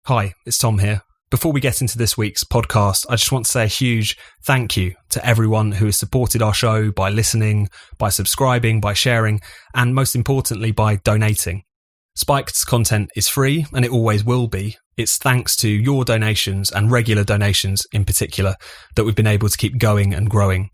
Hi, it's Tom here. Before we get into this week's podcast, I just want to say a huge thank you to everyone who has supported our show by listening, by subscribing, by sharing, and most importantly, by donating. Spiked's content is free, and it always will be. It's thanks to your donations and regular donations in particular that we've been able to keep going and growing.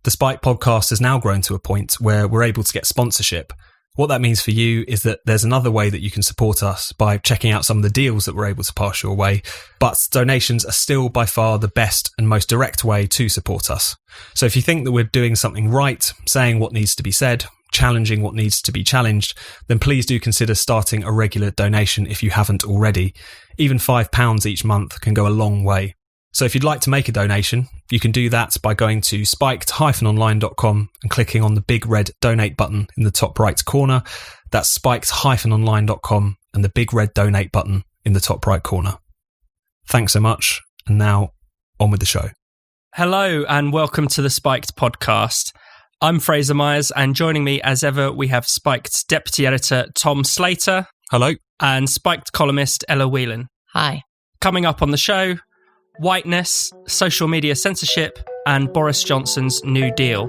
The Spiked podcast has now grown to a point where we're able to get sponsorship. What that means for you is that there's another way that you can support us by checking out some of the deals that we're able to pass your way, but donations are still by far the best and most direct way to support us. So if you think that we're doing something right, saying what needs to be said, challenging what needs to be challenged, then please do consider starting a regular donation if you haven't already. Even £5 each month can go a long way. So if you'd like to make a donation, you can do that by going to spiked-online.com and clicking on the big red donate button in the top right corner. That's spiked-online.com and the big red donate button in the top right corner. Thanks so much. And now on with the show. Hello and welcome to the Spiked podcast. I'm Fraser Myers, and joining me as ever, we have Spiked's deputy editor, Tom Slater. Hello. And Spiked columnist, Ella Whelan. Hi. Coming up on the show, whiteness, social media censorship, and Boris Johnson's New Deal.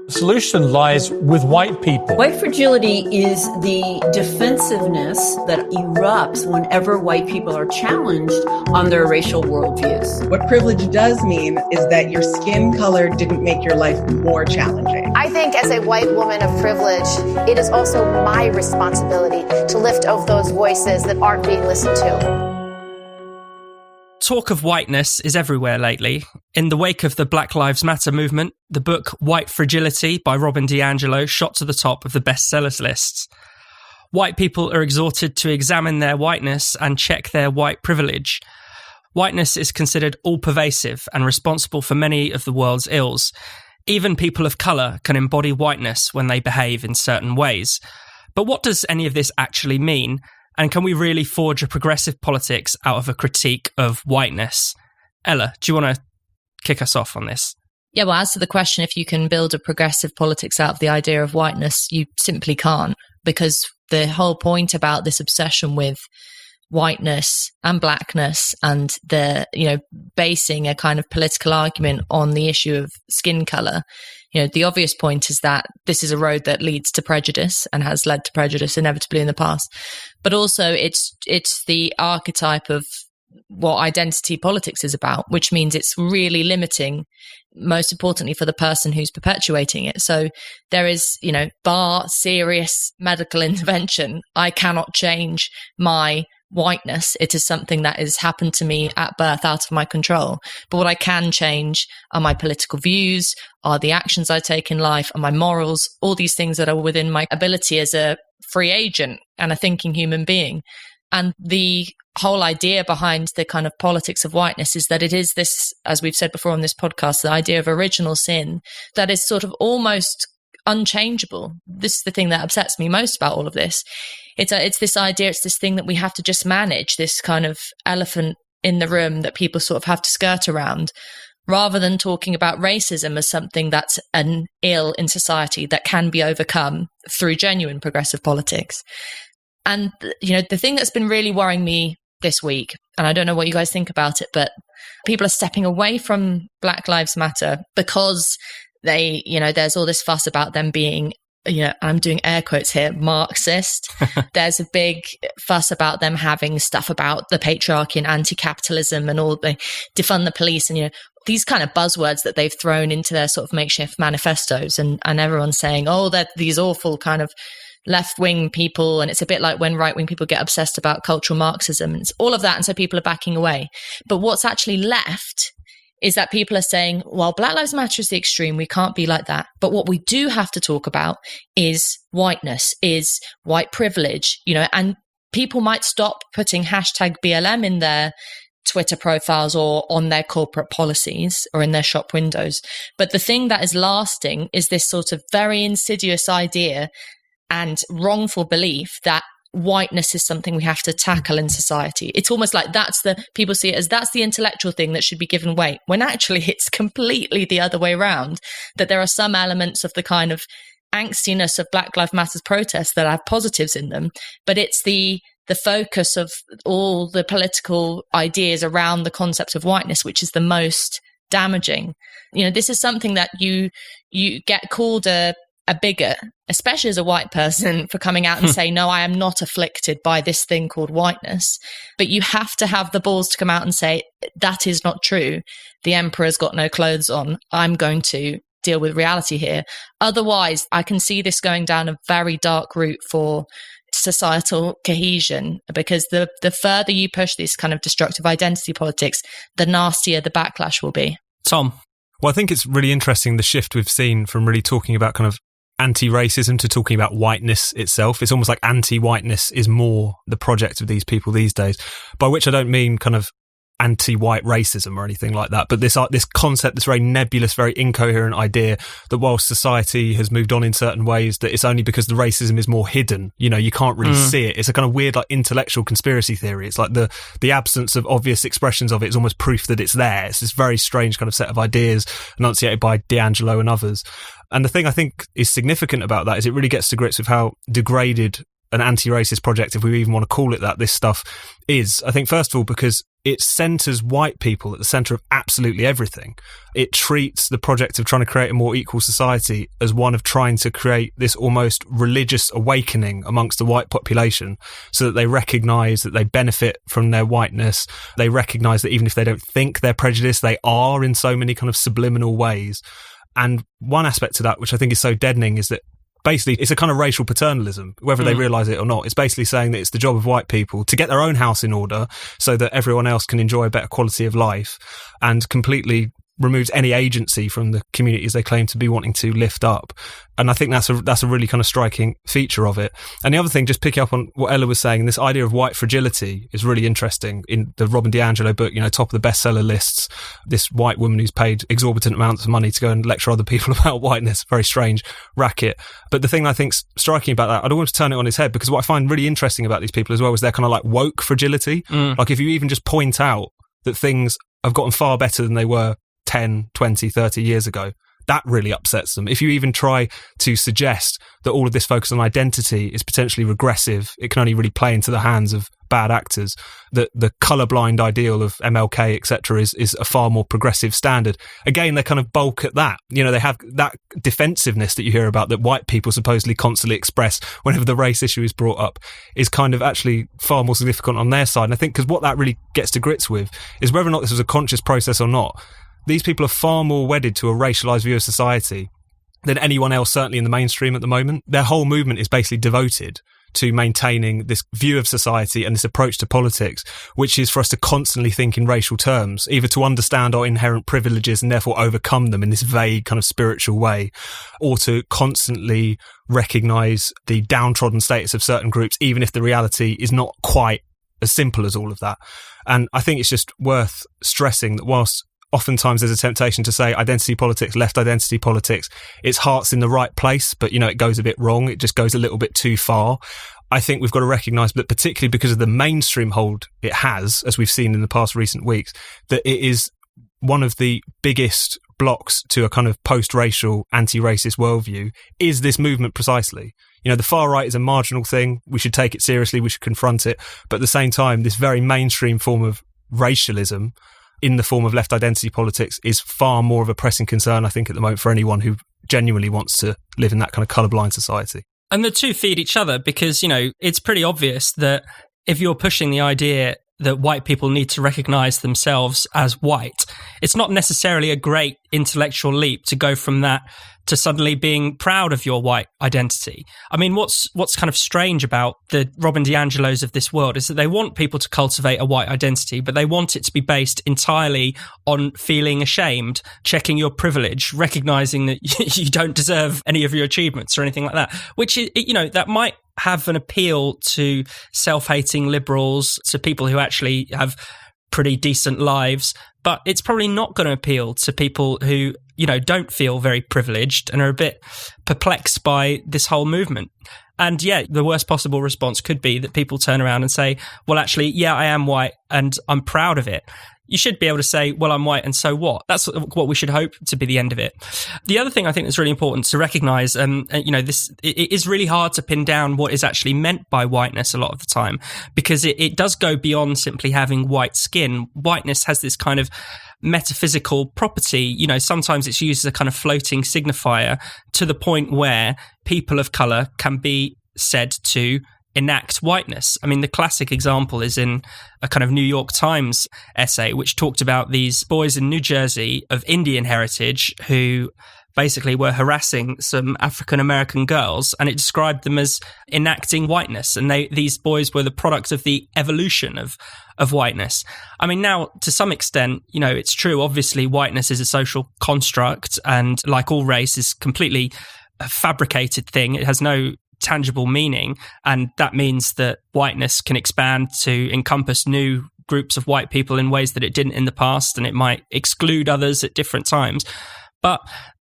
The solution lies with white people. White fragility is the defensiveness that erupts whenever white people are challenged on their racial worldviews. What privilege does mean is that your skin color didn't make your life more challenging. I think as a white woman of privilege, it is also my responsibility to lift up those voices that aren't being listened to. Talk of whiteness is everywhere lately. In the wake of the Black Lives Matter movement, the book White Fragility by Robin DiAngelo shot to the top of the bestsellers lists. White people are exhorted to examine their whiteness and check their white privilege. Whiteness is considered all-pervasive and responsible for many of the world's ills. Even people of colour can embody whiteness when they behave in certain ways. But what does any of this actually mean? And can we really forge a progressive politics out of a critique of whiteness? Ella, do you want to kick us off on this? Yeah, well, as to the question, if you can build a progressive politics out of the idea of whiteness, you simply can't, because the whole point about this obsession with whiteness and blackness and basing a kind of political argument on the issue of skin color, the obvious point is that this is a road that leads to prejudice and has led to prejudice inevitably in the past. But also it's the archetype of what identity politics is about, which means it's really limiting, most importantly, for the person who's perpetuating it. So there is, bar serious medical intervention, I cannot change my whiteness. It is something that has happened to me at birth, out of my control. But what I can change are my political views, are the actions I take in life, are my morals, all these things that are within my ability as a free agent and a thinking human being. And the whole idea behind the kind of politics of whiteness is that it is this, as we've said before on this podcast, the idea of original sin that is sort of almost unchangeable. This is the thing that upsets me most about all of this. It's this idea, it's this thing that we have to just manage, this kind of elephant in the room that people sort of have to skirt around, rather than talking about racism as something that's an ill in society that can be overcome through genuine progressive politics. And, the thing that's been really worrying me this week, and I don't know what you guys think about it, but people are stepping away from Black Lives Matter because they, there's all this fuss about them being, I'm doing air quotes here, Marxist. There's a big fuss about them having stuff about the patriarchy and anti-capitalism and all, they defund the police and, these kind of buzzwords that they've thrown into their sort of makeshift manifestos, and everyone's saying, oh, they're these awful kind of left-wing people, and it's a bit like when right-wing people get obsessed about cultural Marxism, and it's all of that, and so people are backing away. But what's actually left is that people are saying, well, Black Lives Matter is the extreme, we can't be like that. But what we do have to talk about is whiteness, is white privilege, and people might stop putting hashtag BLM in their Twitter profiles or on their corporate policies or in their shop windows. But the thing that is lasting is this sort of very insidious idea and wrongful belief that whiteness is something we have to tackle in society. It's almost like people see it as that's the intellectual thing that should be given weight, when actually it's completely the other way around, that there are some elements of the kind of angstiness of Black Lives Matter protests that have positives in them, but it's the the focus of all the political ideas around the concept of whiteness, which is the most damaging. You know, this is something that you get called a bigot, especially as a white person, for coming out and saying, no, I am not afflicted by this thing called whiteness. But you have to have the balls to come out and say, that is not true. The emperor's got no clothes on. I'm going to deal with reality here. Otherwise, I can see this going down a very dark route for societal cohesion, because the further you push this kind of destructive identity politics, the nastier the backlash will be. Tom? Well, I think it's really interesting, the shift we've seen from really talking about kind of anti-racism to talking about whiteness itself. It's almost like anti-whiteness is more the project of these people these days, by which I don't mean kind of anti-white racism or anything like that, but this concept, this very nebulous, very incoherent idea that whilst society has moved on in certain ways, that it's only because the racism is more hidden. You know, you can't really see it. It's a kind of weird, like, intellectual conspiracy theory. It's like the absence of obvious expressions of it is almost proof that it's there. It's this very strange kind of set of ideas enunciated by D'Angelo and others. And the thing I think is significant about that is it really gets to grips with how degraded an anti-racist project, if we even want to call it that, this stuff is. I think, first of all, because it centres white people at the centre of absolutely everything. It treats the project of trying to create a more equal society as one of trying to create this almost religious awakening amongst the white population, so that they recognise that they benefit from their whiteness. They recognise that even if they don't think they're prejudiced, they are in so many kind of subliminal ways. And one aspect to that, which I think is so deadening, is that basically it's a kind of racial paternalism, whether they realise it or not. It's basically saying that it's the job of white people to get their own house in order so that everyone else can enjoy a better quality of life, and completely removes any agency from the communities they claim to be wanting to lift up. And I think that's a really kind of striking feature of it. And the other thing, just picking up on what Ella was saying, this idea of white fragility is really interesting. In the Robin DiAngelo book, you know, top of the bestseller lists, this white woman who's paid exorbitant amounts of money to go and lecture other people about whiteness, very strange racket. But the thing I think's striking about that, I don't want to turn it on its head, because what I find really interesting about these people as well is their kind of like woke fragility. Like, if you even just point out that things have gotten far better than they were 10, 20, 30 years ago, that really upsets them. If you even try to suggest that all of this focus on identity is potentially regressive, it can only really play into the hands of bad actors. That the colourblind ideal of MLK, etc., is a far more progressive standard. Again, they kind of bulk at that. You know, they have that defensiveness that you hear about, that white people supposedly constantly express whenever the race issue is brought up, is kind of actually far more significant on their side. And I think because what that really gets to grips with is whether or not this was a conscious process or not, these people are far more wedded to a racialised view of society than anyone else, certainly in the mainstream at the moment. Their whole movement is basically devoted to maintaining this view of society and this approach to politics, which is for us to constantly think in racial terms, either to understand our inherent privileges and therefore overcome them in this vague kind of spiritual way, or to constantly recognise the downtrodden status of certain groups, even if the reality is not quite as simple as all of that. And I think it's just worth stressing that whilst oftentimes there's a temptation to say identity politics, left identity politics, its heart's in the right place, but, you know, it goes a bit wrong. It just goes a little bit too far. I think we've got to recognise that, particularly because of the mainstream hold it has, as we've seen in the past recent weeks, that it is one of the biggest blocks to a kind of post-racial, anti-racist worldview, is this movement precisely. You know, the far right is a marginal thing. We should take it seriously. We should confront it. But at the same time, this very mainstream form of racialism in the form of left identity politics is far more of a pressing concern, I think, at the moment for anyone who genuinely wants to live in that kind of colourblind society. And the two feed each other, because, you know, it's pretty obvious that if you're pushing the idea that white people need to recognise themselves as white, it's not necessarily a great intellectual leap to go from that to suddenly being proud of your white identity. I mean, what's kind of strange about the Robin DiAngelos of this world is that they want people to cultivate a white identity, but they want it to be based entirely on feeling ashamed, checking your privilege, recognising that you don't deserve any of your achievements or anything like that, which, you know, that might have an appeal to self-hating liberals, to people who actually have pretty decent lives, but it's probably not going to appeal to people who, you know, don't feel very privileged and are a bit perplexed by this whole movement. And yeah, the worst possible response could be that people turn around and say, well, actually, yeah, I am white and I'm proud of it. you should be able to say, well, I'm white and so what? That's what we should hope to be the end of it. The other thing I think that's really important to recognise, it is really hard to pin down what is actually meant by whiteness a lot of the time, because it does go beyond simply having white skin. Whiteness has this kind of metaphysical property. Sometimes it's used as a kind of floating signifier to the point where people of colour can be said to enact whiteness. I mean, the classic example is in a kind of New York Times essay, which talked about these boys in New Jersey of Indian heritage who basically were harassing some African-American girls, and it described them as enacting whiteness. And these boys were the product of the evolution of whiteness. I mean, now, to some extent, it's true. Obviously, whiteness is a social construct, and like all race, is completely a fabricated thing. It has no tangible meaning, and that means that whiteness can expand to encompass new groups of white people in ways that it didn't in the past, and it might exclude others at different times. But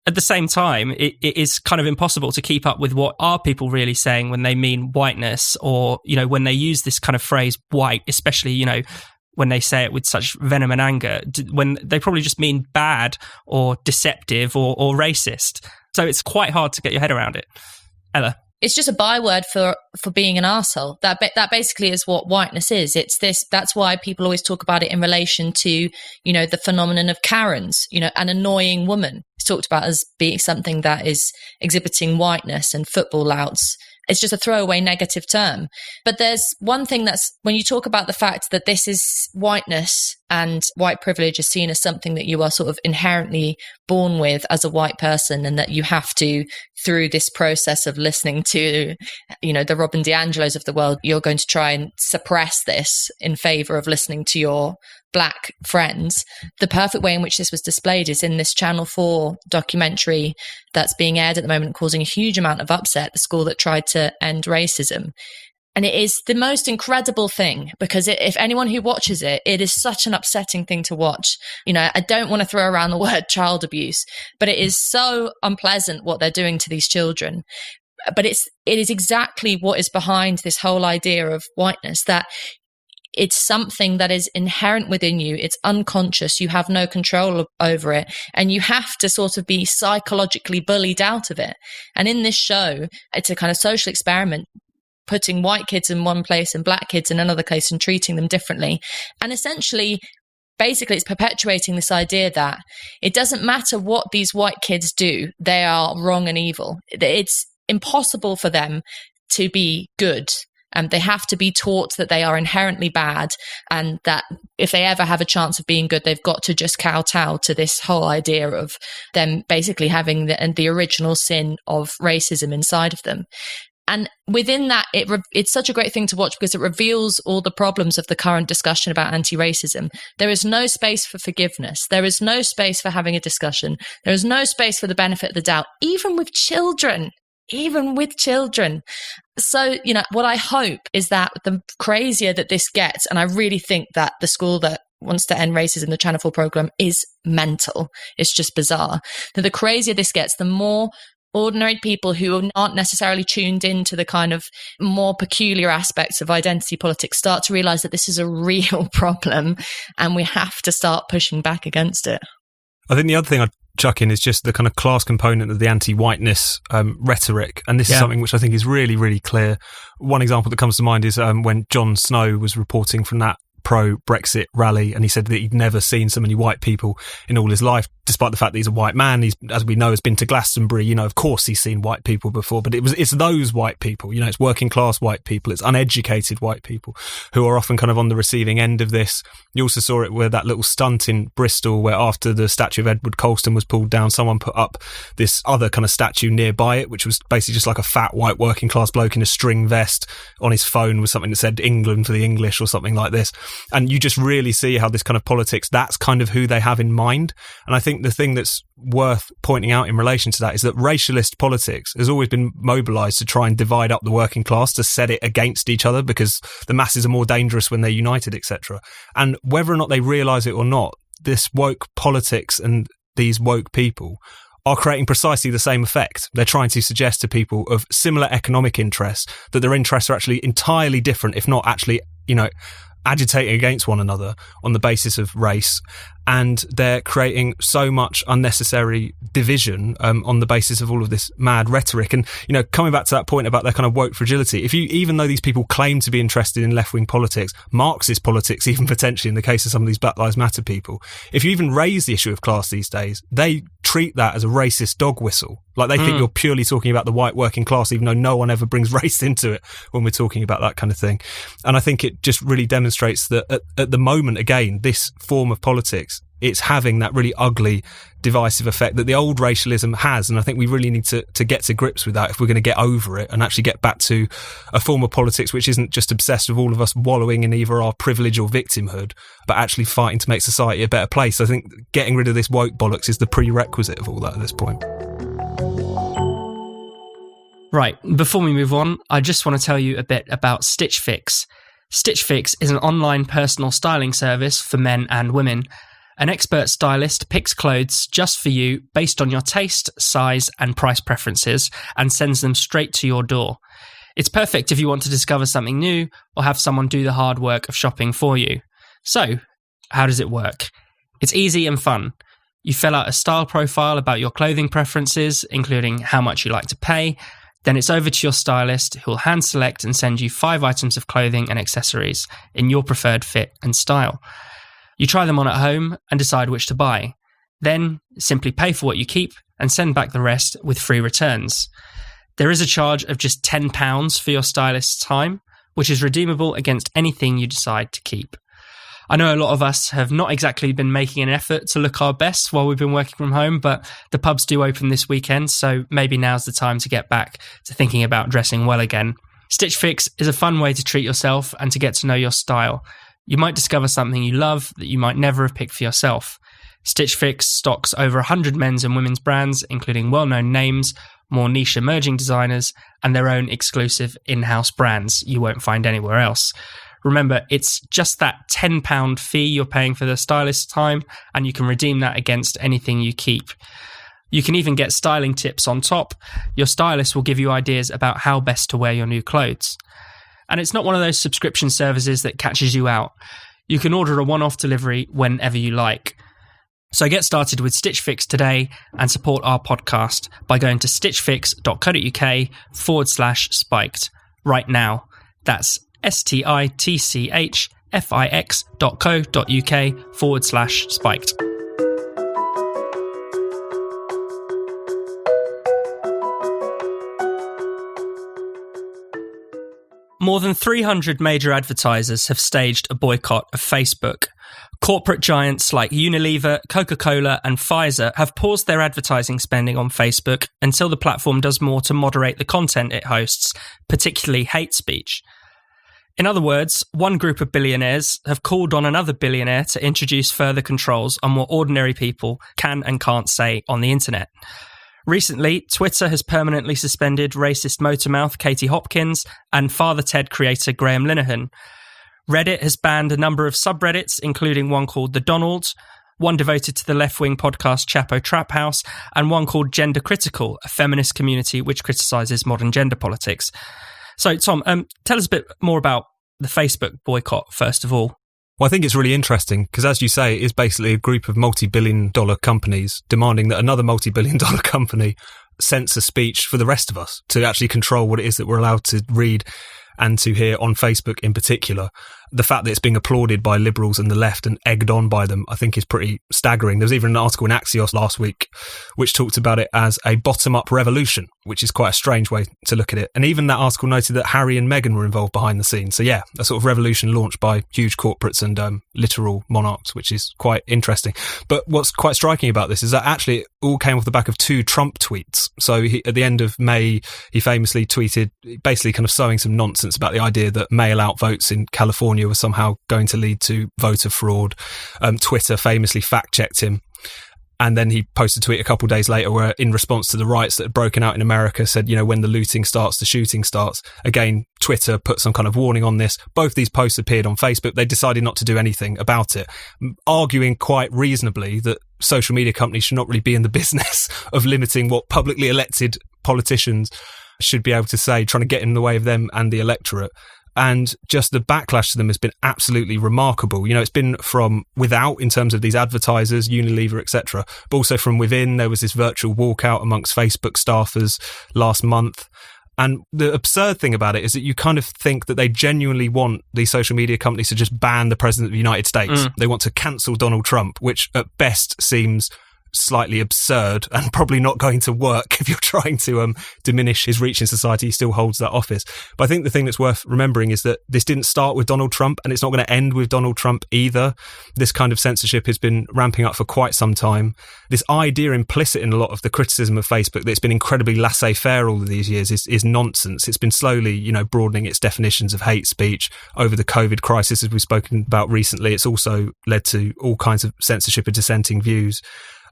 at the same time, it is kind of impossible to keep up with what are people really saying when they mean whiteness, or when they use this kind of phrase white, especially when they say it with such venom and anger, when they probably just mean bad or deceptive or racist. So it's quite hard to get your head around it. Ella? It's just a byword for being an arsehole. That basically is what whiteness is. It's this. That's why people always talk about it in relation to, the phenomenon of Karens, an annoying woman. It's talked about as being something that is exhibiting whiteness, and football louts. It's just a throwaway negative term. But there's one thing that's, when you talk about the fact that this is whiteness and white privilege is seen as something that you are sort of inherently born with as a white person, and that you have to, through this process of listening to, the Robin DiAngelos of the world, you're going to try and suppress this in favor of listening to your black friends. The perfect way in which this was displayed is in this Channel 4 documentary that's being aired at the moment, causing a huge amount of upset, the school that tried to end racism. And it is the most incredible thing, because if anyone who watches it, it is such an upsetting thing to watch. I don't want to throw around the word child abuse, but it is so unpleasant what they're doing to these children. But it is exactly what is behind this whole idea of whiteness, that it's something that is inherent within you. It's unconscious. You have no control over it. And you have to sort of be psychologically bullied out of it. And in this show, it's a kind of social experiment, putting white kids in one place and black kids in another place and treating them differently. And essentially, basically, it's perpetuating this idea that it doesn't matter what these white kids do, they are wrong and evil. It's impossible for them to be good. They have to be taught that they are inherently bad, and that if they ever have a chance of being good, they've got to just kowtow to this whole idea of them basically having the original sin of racism inside of them. And within that, it's such a great thing to watch, because it reveals all the problems of the current discussion about anti-racism. There is no space for forgiveness. There is no space for having a discussion. There is no space for the benefit of the doubt, even with children. So, what I hope is that the crazier that this gets, and I really think that the school that wants to end racism, the Channel 4 program, is mental. It's just bizarre. That the crazier this gets, the more ordinary people who aren't necessarily tuned into the kind of more peculiar aspects of identity politics start to realize that this is a real problem, and we have to start pushing back against it. I think the other thing I'd chuck in is just the kind of class component of the anti-whiteness rhetoric. And this is something which I think is really, really clear. One example that comes to mind is when Jon Snow was reporting from that pro-Brexit rally, and he said that he'd never seen so many white people in all his life, despite the fact that he's a white man. He's, as we know, has been to Glastonbury. Of course he's seen white people before, but it's those white people, it's working class white people, it's uneducated white people who are often kind of on the receiving end of this. You also saw it with that little stunt in Bristol where after the statue of Edward Colston was pulled down, someone put up this other kind of statue nearby it, which was basically just like a fat white working class bloke in a string vest on his phone with something that said England for the English or something like this. And you just really see how this kind of politics, that's kind of who they have in mind. And I think the thing that's worth pointing out in relation to that is that racialist politics has always been mobilised to try and divide up the working class, to set it against each other, because the masses are more dangerous when they're united, etc. And whether or not they realise it or not, this woke politics and these woke people are creating precisely the same effect. They're trying to suggest to people of similar economic interests that their interests are actually entirely different, if not actually, agitating against one another on the basis of race, and they're creating so much unnecessary division on the basis of all of this mad rhetoric. And, coming back to that point about their kind of woke fragility, even though these people claim to be interested in left-wing politics, Marxist politics, even potentially in the case of some of these Black Lives Matter people, if you even raise the issue of class these days, they treat that as a racist dog whistle. Like they think you're purely talking about the white working class, even though no one ever brings race into it when we're talking about that kind of thing. And I think it just really demonstrates that at the moment, again, this form of politics, it's having that really ugly, divisive effect that the old racialism has. And I think we really need to get to grips with that if we're going to get over it and actually get back to a form of politics which isn't just obsessed with all of us wallowing in either our privilege or victimhood, but actually fighting to make society a better place. I think getting rid of this woke bollocks is the prerequisite of all that at this point. Right, before we move on, I just want to tell you a bit about Stitch Fix. Stitch Fix is an online personal styling service for men and women. An expert stylist picks clothes just for you based on your taste, size, and price preferences and sends them straight to your door. It's perfect if you want to discover something new or have someone do the hard work of shopping for you. So, how does it work? It's easy and fun. You fill out a style profile about your clothing preferences, including how much you like to pay. Then it's over to your stylist, who'll hand select and send you 5 items of clothing and accessories in your preferred fit and style. You try them on at home and decide which to buy. Then simply pay for what you keep and send back the rest with free returns. There is a charge of just £10 for your stylist's time, which is redeemable against anything you decide to keep. I know a lot of us have not exactly been making an effort to look our best while we've been working from home, but the pubs do open this weekend, so maybe now's the time to get back to thinking about dressing well again. Stitch Fix is a fun way to treat yourself and to get to know your style. You might discover something you love that you might never have picked for yourself. Stitch Fix stocks over 100 men's and women's brands, including well-known names, more niche emerging designers, and their own exclusive in-house brands you won't find anywhere else. Remember, it's just that £10 fee you're paying for the stylist's time, and you can redeem that against anything you keep. You can even get styling tips on top. Your stylist will give you ideas about how best to wear your new clothes. And it's not one of those subscription services that catches you out. You can order a one-off delivery whenever you like. So get started with Stitch Fix today and support our podcast by going to stitchfix.co.uk/spiked right now. That's stitchfix.co.uk/spiked. More than 300 major advertisers have staged a boycott of Facebook. Corporate giants like Unilever, Coca-Cola and Pfizer have paused their advertising spending on Facebook until the platform does more to moderate the content it hosts, particularly hate speech. In other words, one group of billionaires have called on another billionaire to introduce further controls on what ordinary people can and can't say on the internet. Recently, Twitter has permanently suspended racist motormouth Katie Hopkins and Father Ted creator Graham Linehan. Reddit has banned a number of subreddits, including one called The Donald, one devoted to the left-wing podcast Chapo Trap House, and one called Gender Critical, a feminist community which criticises modern gender politics. So, Tom, tell us a bit more about the Facebook boycott, first of all. Well, I think it's really interesting because, as you say, it is basically a group of multi-billion-dollar companies demanding that another multi-billion-dollar company censor speech for the rest of us to actually control what it is that we're allowed to read and to hear on Facebook in particular. The fact that it's being applauded by liberals and the left and egged on by them, I think is pretty staggering. There was even an article in Axios last week which talked about it as a bottom-up revolution, which is quite a strange way to look at it. And even that article noted that Harry and Meghan were involved behind the scenes. So yeah, a sort of revolution launched by huge corporates and literal monarchs, which is quite interesting. But what's quite striking about this is that actually it all came off the back of 2 Trump tweets. So at the end of May, he famously tweeted, basically kind of sowing some nonsense about the idea that mail-out votes in California was somehow going to lead to voter fraud. Twitter famously fact-checked him. And then he posted a tweet a couple of days later where, in response to the riots that had broken out in America, said, when the looting starts, the shooting starts. Again, Twitter put some kind of warning on this. Both these posts appeared on Facebook. They decided not to do anything about it, arguing quite reasonably that social media companies should not really be in the business of limiting what publicly elected politicians should be able to say, trying to get in the way of them and the electorate. And just the backlash to them has been absolutely remarkable. You know, it's been from without in terms of these advertisers, Unilever, etc., but also from within. There was this virtual walkout amongst Facebook staffers last month. And the absurd thing about it is that you kind of think that they genuinely want these social media companies to just ban the President of the United States. They want to cancel Donald Trump, which at best seems slightly absurd and probably not going to work if you're trying to diminish his reach in society. He still holds that office. But I think the thing that's worth remembering is that this didn't start with Donald Trump, and it's not going to end with Donald Trump either. This kind of censorship has been ramping up for quite some time. This idea implicit in a lot of the criticism of Facebook that it's been incredibly laissez-faire all of these years is nonsense. It's been slowly, you know, broadening its definitions of hate speech over the COVID crisis, as we've spoken about recently. It's also led to all kinds of censorship of dissenting views.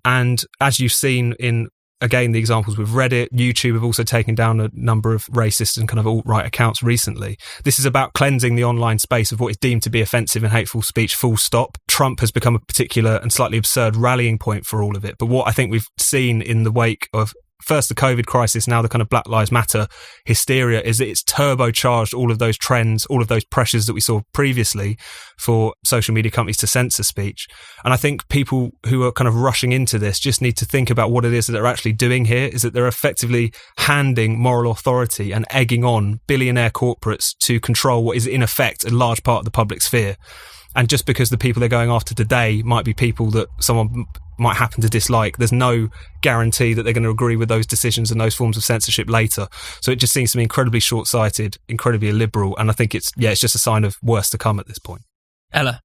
And as you've seen in, again, the examples with Reddit, YouTube have also taken down a number of racist and kind of alt-right accounts recently. This is about cleansing the online space of what is deemed to be offensive and hateful speech, full stop. Trump has become a particular and slightly absurd rallying point for all of it. But what I think we've seen in the wake of first the COVID crisis, now the kind of Black Lives Matter hysteria, is that it's turbocharged all of those trends, all of those pressures that we saw previously for social media companies to censor speech. And I think people who are kind of rushing into this just need to think about what it is that they're actually doing here, is that they're effectively handing moral authority and egging on billionaire corporates to control what is in effect a large part of the public sphere. And just because the people they're going after today might be people that someone might happen to dislike, there's no guarantee that they're going to agree with those decisions and those forms of censorship later. So it just seems to me incredibly short-sighted, incredibly illiberal, and I think it's just a sign of worse to come at this point. Ella?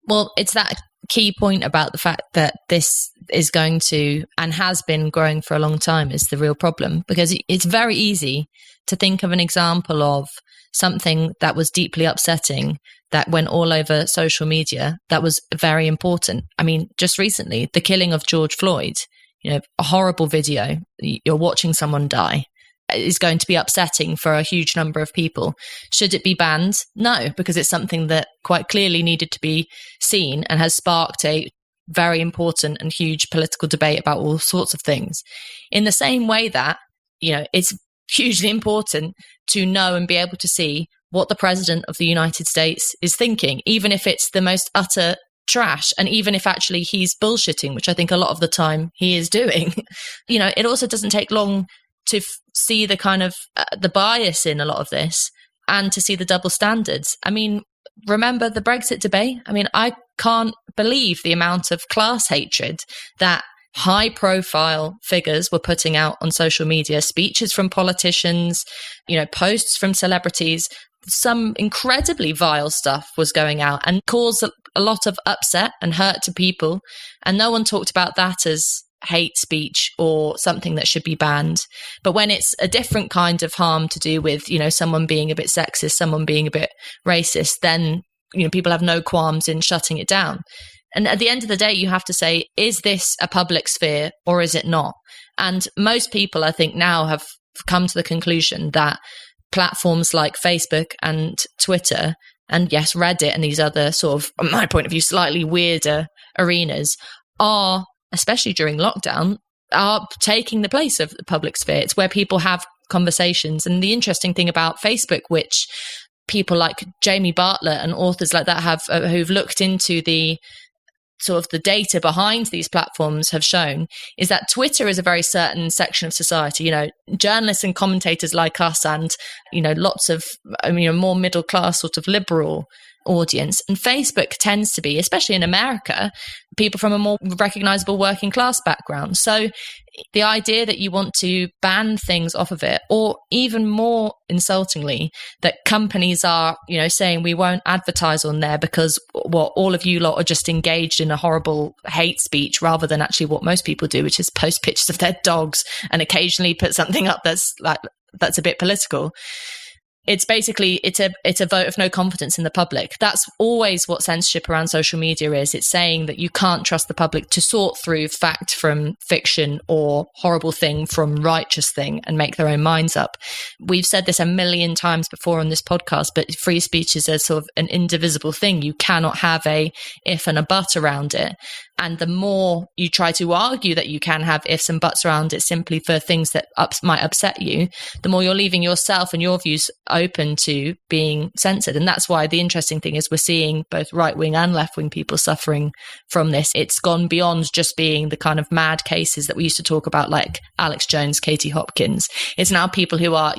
Well, it's that key point about the fact that this is going to and has been growing for a long time is the real problem, because it's very easy to think of an example of something that was deeply upsetting that went all over social media that was very important. I mean, just recently, the killing of George Floyd, you know, a horrible video, you're watching someone die, is going to be upsetting for a huge number of people. Should it be banned? No, because it's something that quite clearly needed to be seen and has sparked a very important and huge political debate about all sorts of things. In the same way that, you know, it's hugely important to know and be able to see what the President of the United States is thinking, even if it's the most utter trash, and even if actually he's bullshitting, which I think a lot of the time he is doing. You know, it also doesn't take long to see the kind of the bias in a lot of this and to see the double standards. I mean, remember the Brexit debate? I mean, I can't believe the amount of class hatred that high-profile figures were putting out on social media, speeches from politicians, you know, posts from celebrities. Some incredibly vile stuff was going out and caused a lot of upset and hurt to people. And no one talked about that as hate speech or something that should be banned. But when it's a different kind of harm to do with, you know, someone being a bit sexist, someone being a bit racist, then, you know, people have no qualms in shutting it down. And at the end of the day, you have to say, is this a public sphere or is it not? And most people, I think, now have come to the conclusion that platforms like Facebook and Twitter and, yes, Reddit and these other sort of, from my point of view, slightly weirder arenas are, especially during lockdown, are taking the place of the public sphere. It's where people have conversations. And the interesting thing about Facebook, which people like Jamie Bartlett and authors like that have who've looked into the sort of the data behind these platforms have shown, is that Twitter is a very certain section of society, you know, journalists and commentators like us and, you know, lots of, I mean, a more middle class sort of liberal audience. And Facebook tends to be, especially in America, people from a more recognizable working class background. So the idea that you want to ban things off of it, or even more insultingly, that companies are, you know, saying we won't advertise on there because what all of you lot are just engaged in a horrible hate speech, rather than actually what most people do, which is post pictures of their dogs and occasionally put something up that's a bit political. It's basically, it's a vote of no confidence in the public. That's always what censorship around social media is. It's saying that you can't trust the public to sort through fact from fiction or horrible thing from righteous thing and make their own minds up. We've said this a million times before on this podcast, but free speech is a sort of an indivisible thing. You cannot have a if and a but around it. And the more you try to argue that you can have ifs and buts around it simply for things that might upset you, the more you're leaving yourself and your views open to being censored. And that's why the interesting thing is we're seeing both right-wing and left-wing people suffering from this. It's gone beyond just being the kind of mad cases that we used to talk about, like Alex Jones, Katie Hopkins. It's now people who are,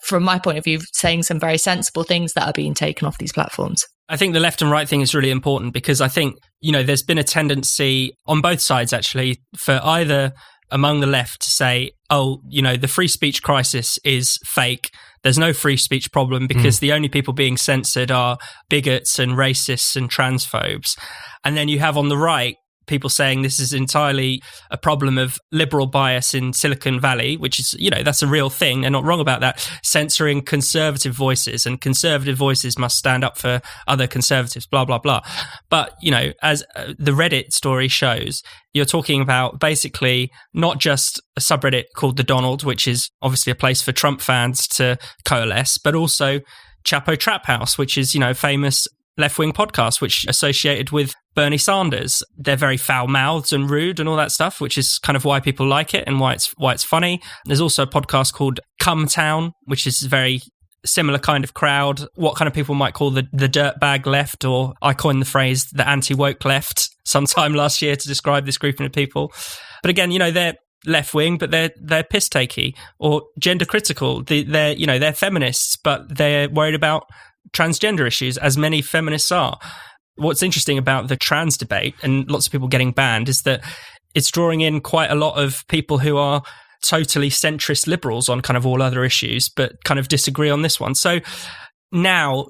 from my point of view, saying some very sensible things that are being taken off these platforms. I think the left and right thing is really important because I think, there's been a tendency on both sides, actually, for either among the left to say, the free speech crisis is fake. There's no free speech problem because the only people being censored are bigots and racists and transphobes. And then you have on the right people saying this is entirely a problem of liberal bias in Silicon Valley, which is, that's a real thing. They're not wrong about that. Censoring conservative voices, and conservative voices must stand up for other conservatives, blah, blah, blah. But, as the Reddit story shows, you're talking about basically not just a subreddit called The Donald, which is obviously a place for Trump fans to coalesce, but also Chapo Trap House, which is, famous left-wing podcast, which associated with Bernie Sanders. They're very foul-mouthed and rude and all that stuff, which is kind of why people like it and why it's funny. There's also a podcast called Come Town, which is a very similar kind of crowd, what kind of people might call the dirtbag left, or I coined the phrase the anti-woke left sometime last year to describe this grouping of people. But again, they're left-wing, but they're piss-takey or gender critical. They're feminists, but they're worried about transgender issues, as many feminists are. What's interesting about the trans debate and lots of people getting banned is that it's drawing in quite a lot of people who are totally centrist liberals on kind of all other issues, but kind of disagree on this one. So now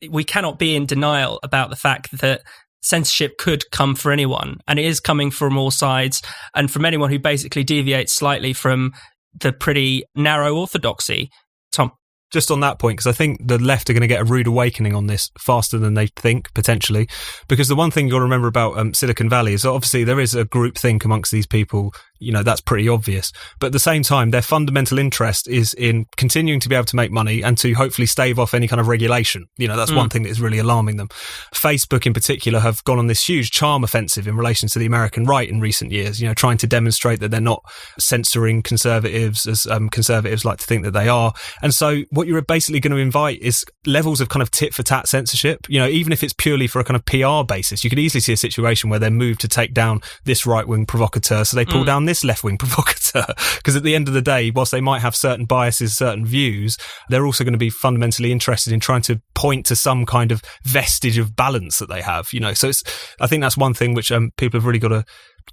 we cannot be in denial about the fact that censorship could come for anyone, and it is coming from all sides and from anyone who basically deviates slightly from the pretty narrow orthodoxy. Tom? Just on that point, because I think the left are going to get a rude awakening on this faster than they think, potentially. Because the one thing you've got to remember about Silicon Valley is that obviously there is a groupthink amongst these people. That's pretty obvious. But at the same time, their fundamental interest is in continuing to be able to make money and to hopefully stave off any kind of regulation. That's one thing that is really alarming them. Facebook in particular have gone on this huge charm offensive in relation to the American right in recent years, trying to demonstrate that they're not censoring conservatives as conservatives like to think that they are. And so what you're basically going to invite is levels of kind of tit for tat censorship. Even if it's purely for a kind of PR basis, you could easily see a situation where they're moved to take down this right-wing provocateur, so they pull down this left-wing provocateur. Because at the end of the day, whilst they might have certain biases, certain views, they're also going to be fundamentally interested in trying to point to some kind of vestige of balance that they have. So I think that's one thing which people have really got to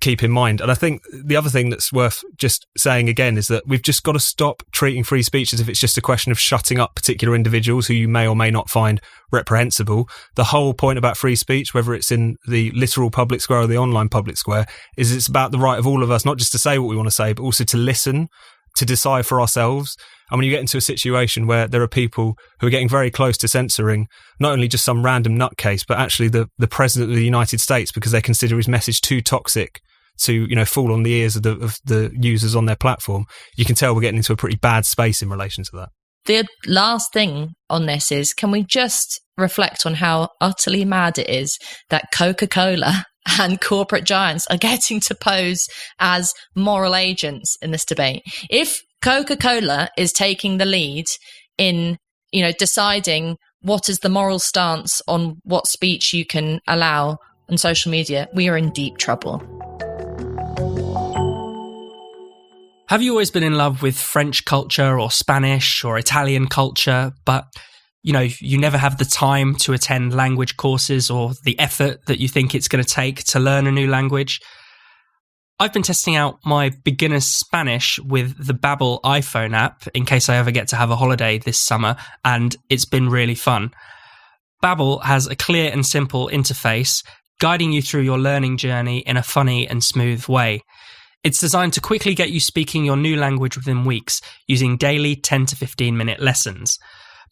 keep in mind. And I think the other thing that's worth just saying again is that we've just got to stop treating free speech as if it's just a question of shutting up particular individuals who you may or may not find reprehensible. The whole point about free speech, whether it's in the literal public square or the online public square, is it's about the right of all of us, not just to say what we want to say, but also to listen, to decide for ourselves. And when you get into a situation where there are people who are getting very close to censoring not only just some random nutcase, but actually the President of the United States, because they consider his message too toxic to, fall on the ears of the users on their platform, you can tell we're getting into a pretty bad space in relation to that. The last thing on this is, can we just reflect on how utterly mad it is that Coca-Cola and corporate giants are getting to pose as moral agents in this debate? If Coca-Cola is taking the lead in, deciding what is the moral stance on what speech you can allow on social media, we are in deep trouble. Have you always been in love with French culture or Spanish or Italian culture, but you never have the time to attend language courses or the effort that you think it's going to take to learn a new language? I've been testing out my beginner's Spanish with the Babbel iPhone app in case I ever get to have a holiday this summer, and it's been really fun. Babbel has a clear and simple interface guiding you through your learning journey in a funny and smooth way. It's designed to quickly get you speaking your new language within weeks using daily 10 to 15 minute lessons.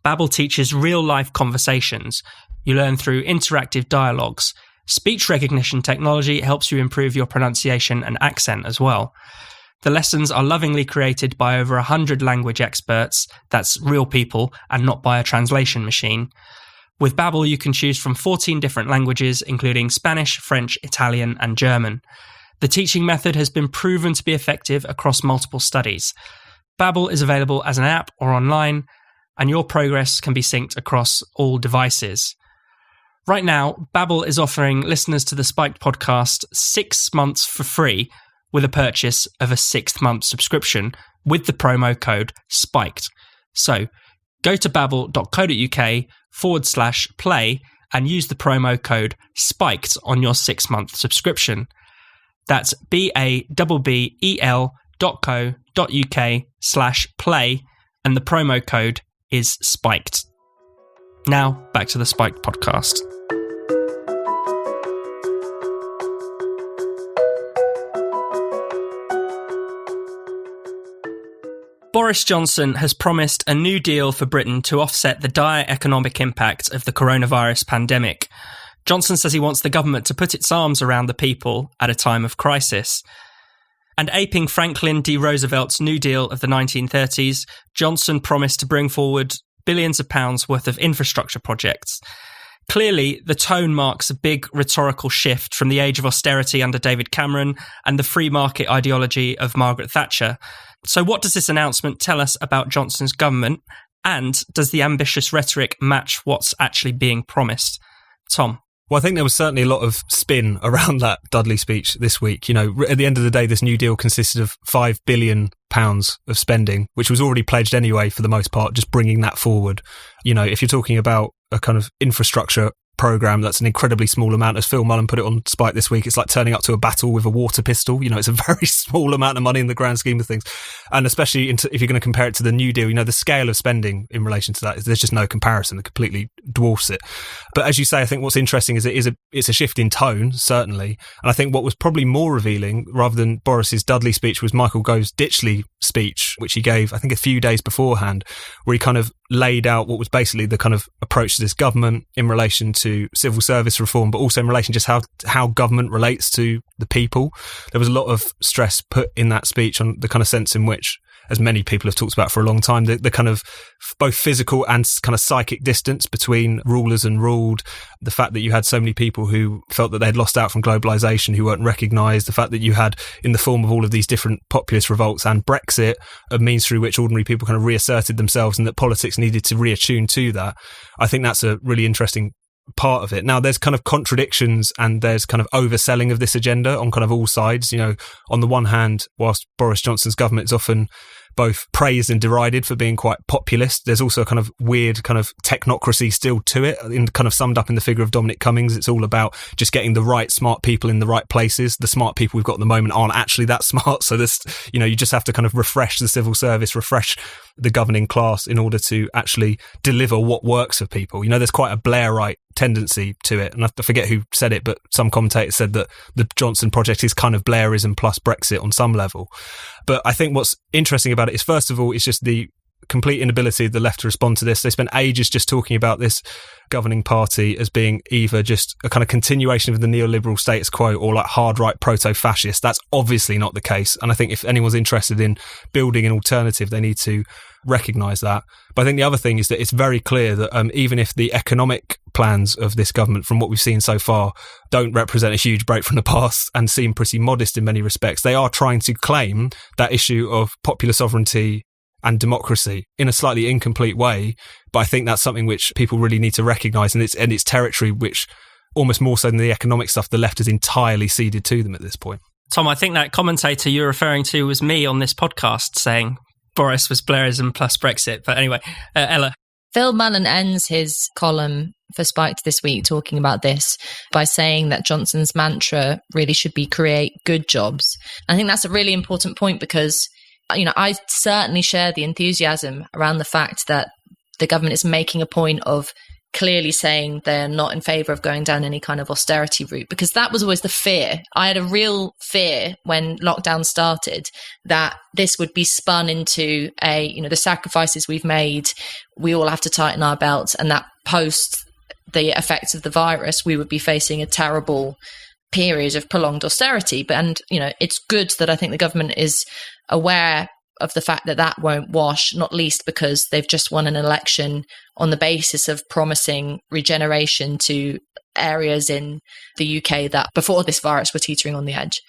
Babbel teaches real-life conversations. You learn through interactive dialogues. Speech recognition technology helps you improve your pronunciation and accent as well. The lessons are lovingly created by over 100 language experts, that's real people, and not by a translation machine. With Babbel, you can choose from 14 different languages, including Spanish, French, Italian, and German. The teaching method has been proven to be effective across multiple studies. Babbel is available as an app or online, and your progress can be synced across all devices. Right now, Babbel is offering listeners to the Spiked podcast 6 months for free with a purchase of a 6th month subscription with the promo code SPIKED. So go to babbel.co.uk/play and use the promo code SPIKED on your 6-month subscription. That's babbel.co.uk/play and the promo code is SPIKED. Now, back to the Spiked podcast. Boris Johnson has promised a new deal for Britain to offset the dire economic impact of the coronavirus pandemic. Johnson says he wants the government to put its arms around the people at a time of crisis. And aping Franklin D. Roosevelt's New Deal of the 1930s, Johnson promised to bring forward billions of pounds worth of infrastructure projects. Clearly, the tone marks a big rhetorical shift from the age of austerity under David Cameron and the free market ideology of Margaret Thatcher. So what does this announcement tell us about Johnson's government? And does the ambitious rhetoric match what's actually being promised? Tom? Well, I think there was certainly a lot of spin around that Dudley speech this week. You know, at the end of the day, this New Deal consisted of £5 billion of spending, which was already pledged anyway, for the most part, just bringing that forward. You know, if you're talking about a kind of infrastructure programme, that's an incredibly small amount. As Phil Mullen put it on Spike this week, it's like turning up to a battle with a water pistol. You know, it's a very small amount of money in the grand scheme of things. And especially if you're going to compare it to the New Deal, you know, the scale of spending in relation to that, there's just no comparison. It completely dwarfs it. But as you say, I think what's interesting is it's a shift in tone, certainly. And I think what was probably more revealing, rather than Boris's Dudley speech, was Michael Gove's Ditchley speech, which he gave, I think, a few days beforehand, where he kind of laid out what was basically the kind of approach to this government in relation to civil service reform, but also in relation just how government relates to the people. There was a lot of stress put in that speech on the kind of sense in which, as many people have talked about for a long time, the kind of both physical and kind of psychic distance between rulers and ruled, the fact that you had so many people who felt that they'd lost out from globalisation, who weren't recognised, the fact that you had, in the form of all of these different populist revolts and Brexit, a means through which ordinary people kind of reasserted themselves and that politics needed to reattune to that. I think that's a really interesting part of it. Now, there's kind of contradictions and there's kind of overselling of this agenda on kind of all sides. You know, on the one hand, whilst Boris Johnson's government is often both praised and derided for being quite populist, there's also a kind of weird kind of technocracy still to it, kind of summed up in the figure of Dominic Cummings. It's all about just getting the right smart people in the right places. The smart people we've got at the moment aren't actually that smart. So this, you know, you just have to kind of refresh the civil service, refresh the governing class in order to actually deliver what works for people. You know, there's quite a Blairite tendency to it. And I forget who said it, but some commentators said that the Johnson project is kind of Blairism plus Brexit on some level. But I think what's interesting about it is, first of all, it's just the complete inability of the left to respond to this. They spent ages just talking about this governing party as being either just a kind of continuation of the neoliberal status quo or like hard right proto-fascist. That's obviously not the case. And I think if anyone's interested in building an alternative, they need to recognise that. But I think the other thing is that it's very clear that even if the economic plans of this government, from what we've seen so far, don't represent a huge break from the past and seem pretty modest in many respects, they are trying to claim that issue of popular sovereignty and democracy in a slightly incomplete way. But I think that's something which people really need to recognise, and it's territory which, almost more so than the economic stuff, the left has entirely ceded to them at this point. Tom, I think that commentator you're referring to was me on this podcast saying Boris was Blairism plus Brexit. But anyway, Ella. Phil Mullen ends his column for Spiked this week talking about this by saying that Johnson's mantra really should be create good jobs. I think that's a really important point because, you know, I certainly share the enthusiasm around the fact that the government is making a point of clearly saying they're not in favour of going down any kind of austerity route, because that was always the fear. I had a real fear when lockdown started that this would be spun into the sacrifices we've made, we all have to tighten our belts, and that post the effects of the virus, we would be facing a terrible period of prolonged austerity. And it's good that I think the government is aware of the fact that that won't wash, not least because they've just won an election on the basis of promising regeneration to areas in the UK that before this virus were teetering on the edge.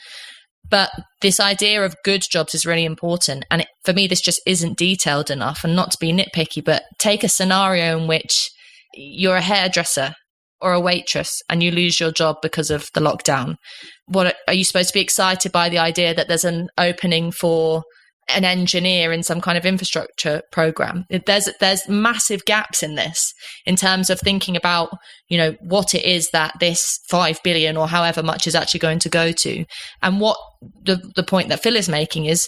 But this idea of good jobs is really important. And for me, this just isn't detailed enough. And not to be nitpicky, but take a scenario in which you're a hairdresser or a waitress and you lose your job because of the lockdown. What are you supposed to be excited by the idea that there's an opening for an engineer in some kind of infrastructure program? There's massive gaps in this in terms of thinking about, what it is that this 5 billion or however much is actually going to go to. And what the point that Phil is making is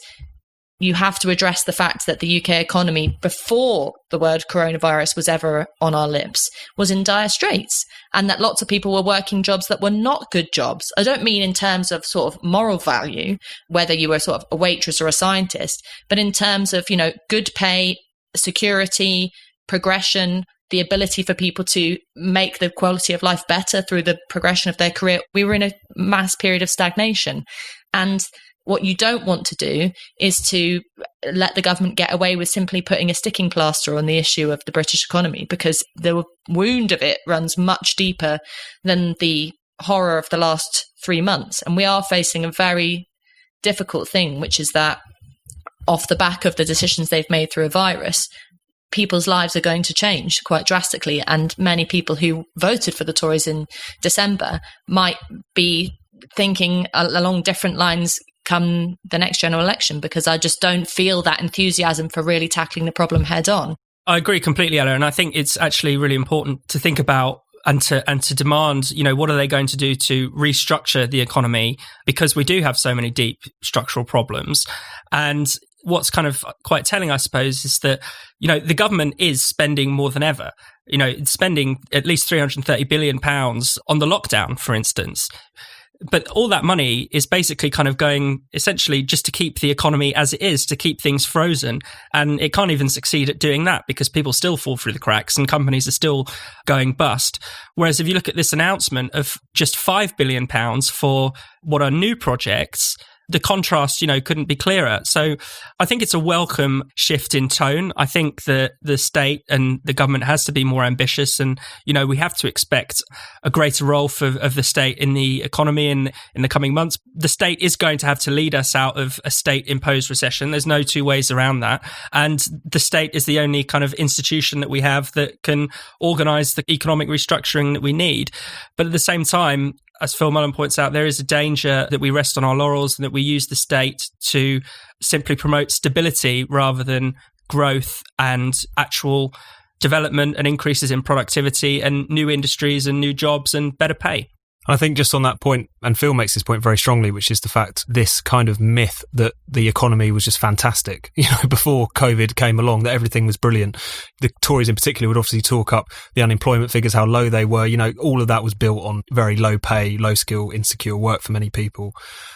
you have to address the fact that the UK economy, before the word coronavirus was ever on our lips, was in dire straits, and that lots of people were working jobs that were not good jobs. I don't mean in terms of sort of moral value, whether you were sort of a waitress or a scientist, but in terms of, good pay, security, progression, the ability for people to make the quality of life better through the progression of their career. We were in a mass period of stagnation. And what you don't want to do is to let the government get away with simply putting a sticking plaster on the issue of the British economy, because the wound of it runs much deeper than the horror of the last 3 months. And we are facing a very difficult thing, which is that off the back of the decisions they've made through a virus, people's lives are going to change quite drastically. And many people who voted for the Tories in December might be thinking along different lines come the next general election, because I just don't feel that enthusiasm for really tackling the problem head on. I agree completely, Ella, and I think it's actually really important to think about and to demand, what are they going to do to restructure the economy, because we do have so many deep structural problems. And what's kind of quite telling, I suppose, is that, the government is spending more than ever. It's spending at least £330 billion on the lockdown, for instance. But all that money is basically kind of going essentially just to keep the economy as it is, to keep things frozen. And it can't even succeed at doing that because people still fall through the cracks and companies are still going bust. Whereas if you look at this announcement of just £5 billion for what are new projects, the contrast, couldn't be clearer. So I think it's a welcome shift in tone. I think that the state and the government has to be more ambitious, and, we have to expect a greater role of the state in the economy in the coming months. The state is going to have to lead us out of a state-imposed recession. There's no two ways around that. And the state is the only kind of institution that we have that can organise the economic restructuring that we need. But at the same time, as Phil Mullen points out, there is a danger that we rest on our laurels and that we use the state to simply promote stability rather than growth and actual development and increases in productivity and new industries and new jobs and better pay. I think just on that point, and Phil makes this point very strongly, which is the fact this kind of myth that the economy was just fantastic, before COVID came along, that everything was brilliant. The Tories in particular would obviously talk up the unemployment figures, how low they were. All of that was built on very low pay, low skill, insecure work for many people.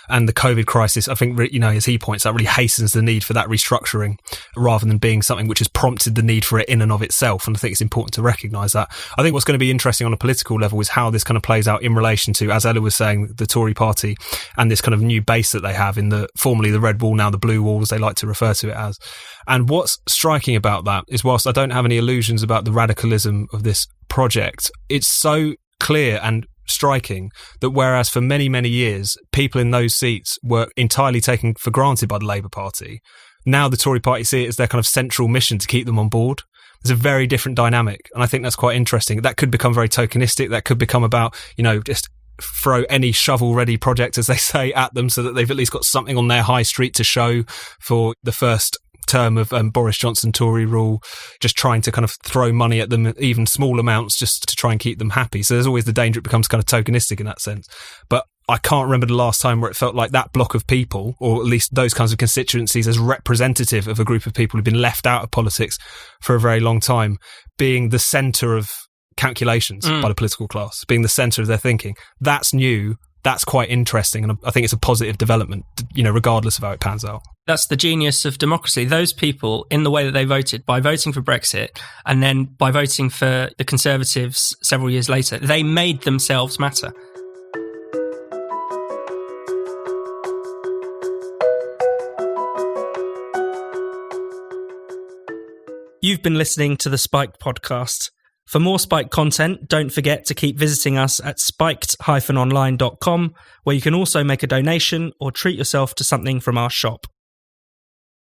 And the COVID crisis, I think, as he points out, really hastens the need for that restructuring rather than being something which has prompted the need for it in and of itself. And I think it's important to recognise that. I think what's going to be interesting on a political level is how this kind of plays out in relation to, as Ella was saying, the Tory party and this kind of new base that they have in formerly the red wall, now the blue wall, as they like to refer to it as. And what's striking about that is, whilst I don't have any illusions about the radicalism of this project, it's so clear and striking that whereas for many, many years, people in those seats were entirely taken for granted by the Labour Party, now the Tory party see it as their kind of central mission to keep them on board. There's a very different dynamic. And I think that's quite interesting. That could become very tokenistic. That could become about, just throw any shovel-ready project, as they say, at them so that they've at least got something on their high street to show for the first term of Boris Johnson Tory rule, just trying to kind of throw money at them, even small amounts, just to try and keep them happy. So there's always the danger it becomes kind of tokenistic in that sense. But I can't remember the last time where it felt like that block of people, or at least those kinds of constituencies, as representative of a group of people who've been left out of politics for a very long time, being the centre of calculations by the political class, being the centre of their thinking. That's new. That's quite interesting. And I think it's a positive development, regardless of how it pans out. That's the genius of democracy. Those people, in the way that they voted, by voting for Brexit and then by voting for the Conservatives several years later, they made themselves matter. You've been listening to the Spiked podcast. For more Spiked content, don't forget to keep visiting us at spiked-online.com, where you can also make a donation or treat yourself to something from our shop.